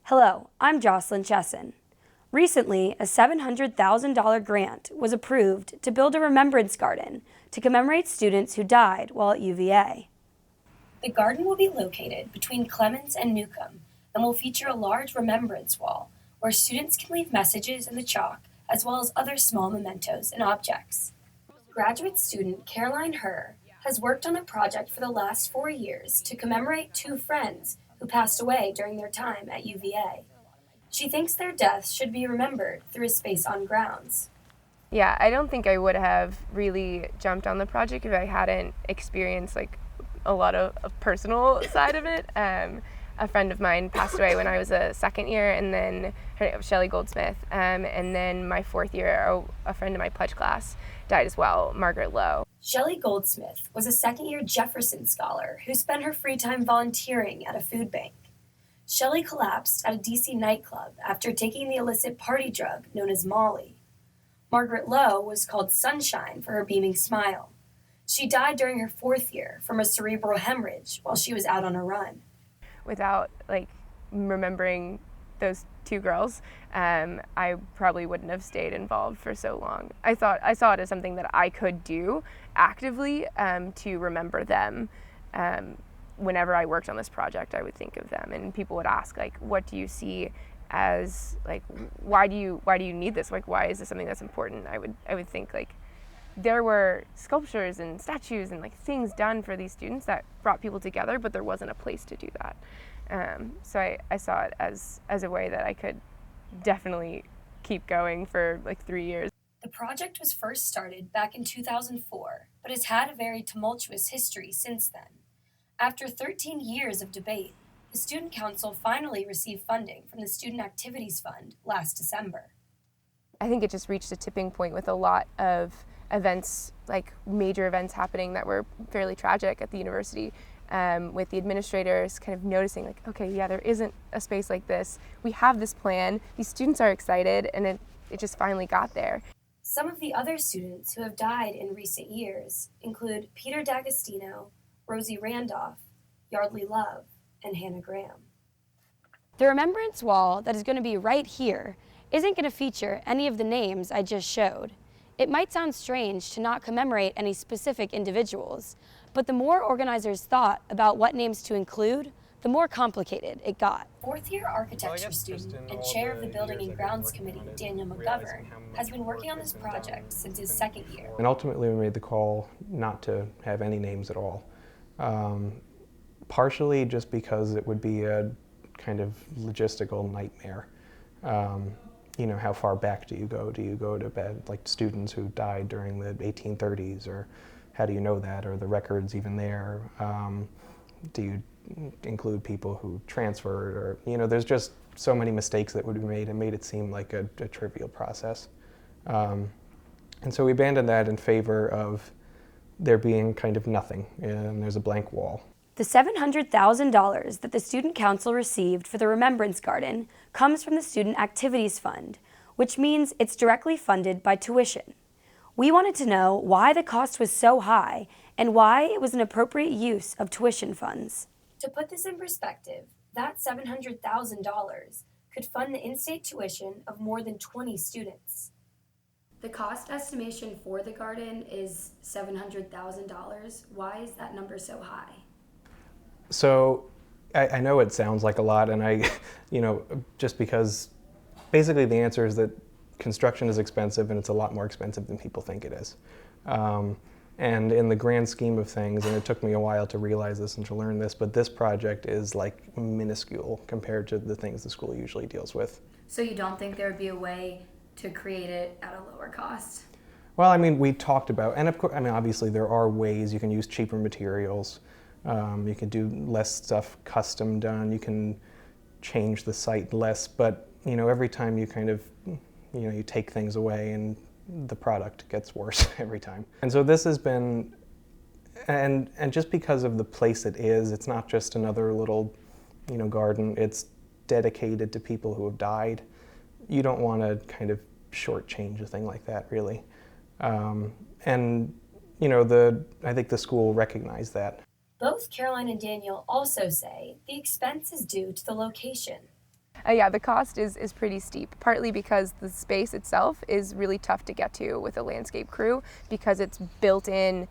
Hello, I'm Jocelyn Chesson. Recently, a $700,000 grant was approved to build a Remembrance Garden to commemorate students who died while at UVA. The garden will be located between Clemens and Newcomb and will feature a large remembrance wall where students can leave messages in the chalk as well as other small mementos and objects. Graduate student Caroline Herr has worked on the project for the last 4 years to commemorate two friends who passed away during their time at UVA. She thinks their deaths should be remembered through a space on grounds. Yeah, I don't think I would have really jumped on the project if I hadn't experienced a lot of personal side of it. A friend of mine passed away when I was a second year, and then her name was Shelley Goldsmith, and then my fourth year, a friend in my pledge class died as well, Margaret Lowe. Shelley Goldsmith was a second-year Jefferson scholar who spent her free time volunteering at a food bank. Shelley collapsed at a DC nightclub after taking the illicit party drug known as Molly. Margaret Lowe was called Sunshine for her beaming smile. She died during her fourth year from a cerebral hemorrhage while she was out on a run. Without remembering those two girls, I probably wouldn't have stayed involved for so long. I saw it as something that I could do actively to remember them. Whenever I worked on this project, I would think of them, and people would ask, what do you see as, why do you need this? Why is this something that's important? I would think there were sculptures and statues and things done for these students that brought people together, but there wasn't a place to do that. So I saw it as a way that I could definitely keep going for 3 years. The project was first started back in 2004, but has had a very tumultuous history since then. After 13 years of debate, the Student Council finally received funding from the Student Activities Fund last December. I think it just reached a tipping point with a lot of events, major events happening that were fairly tragic at the university, with the administrators kind of noticing okay, yeah, there isn't a space like this. We have this plan, these students are excited, and it just finally got there. Some of the other students who have died in recent years include Peter D'Agostino, Rosie Randolph, Yardley Love, and Hannah Graham. The Remembrance Wall that is going to be right here isn't going to feature any of the names I just showed. It might sound strange to not commemorate any specific individuals, but the more organizers thought about what names to include, the more complicated it got. Fourth-year architecture student and chair of the Building and Grounds Committee, Daniel McGovern, has been working on this project since his second year. And ultimately we made the call not to have any names at all. Partially just because it would be a kind of logistical nightmare. How far back do you go? Do you go to bed students who died during the 1830s, or how do you know that? Are the records even there? Do you include people who transferred, or there's just so many mistakes that would be made and made it seem like a trivial process. And so we abandoned that in favor of there being kind of nothing, and there's a blank wall. The $700,000 that the Student Council received for the Remembrance Garden comes from the Student Activities Fund, which means it's directly funded by tuition. We wanted to know why the cost was so high and why it was an appropriate use of tuition funds. To put this in perspective, that $700,000 could fund the in-state tuition of more than 20 students. The cost estimation for the garden is $700,000. Why is that number so high? So I know it sounds like a lot, and just because basically the answer is that construction is expensive, and it's a lot more expensive than people think it is. And in the grand scheme of things, and it took me a while to realize this and to learn this, but this project is minuscule compared to the things the school usually deals with. So you don't think there would be a way to create it at a lower cost? Well, we talked about, and of course, obviously there are ways you can use cheaper materials. You can do less stuff custom done. You can change the site less, but every time you kind of, you take things away, and the product gets worse every time. And so this has been, and just because of the place it is, it's not just another little, garden. It's dedicated to people who have died. You don't want to kind of shortchange a thing like that, really. And I think the school recognized that. Both Caroline and Daniel also say the expense is due to the location. Yeah, the cost is pretty steep, partly because the space itself is really tough to get to with a landscape crew because it's built in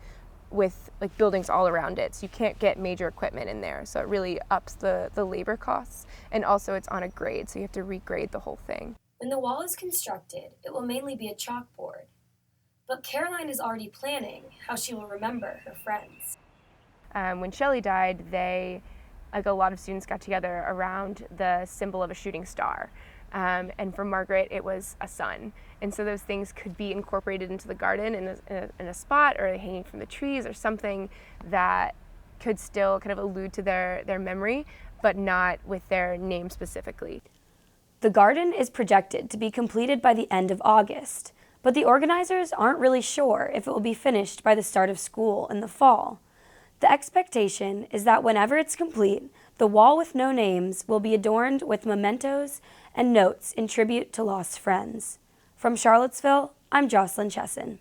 with like buildings all around it. So you can't get major equipment in there. So it really ups the labor costs. And also it's on a grade, so you have to regrade the whole thing. When the wall is constructed, it will mainly be a chalkboard. But Caroline is already planning how she will remember her friends. When Shelley died, a lot of students got together around the symbol of a shooting star. And for Margaret, it was a sun. And so those things could be incorporated into the garden in a spot or hanging from the trees or something that could still kind of allude to their memory, but not with their name specifically. The garden is projected to be completed by the end of August, but the organizers aren't really sure if it will be finished by the start of school in the fall. The expectation is that whenever it's complete, the wall with no names will be adorned with mementos and notes in tribute to lost friends. From Charlottesville, I'm Jocelyn Chesson.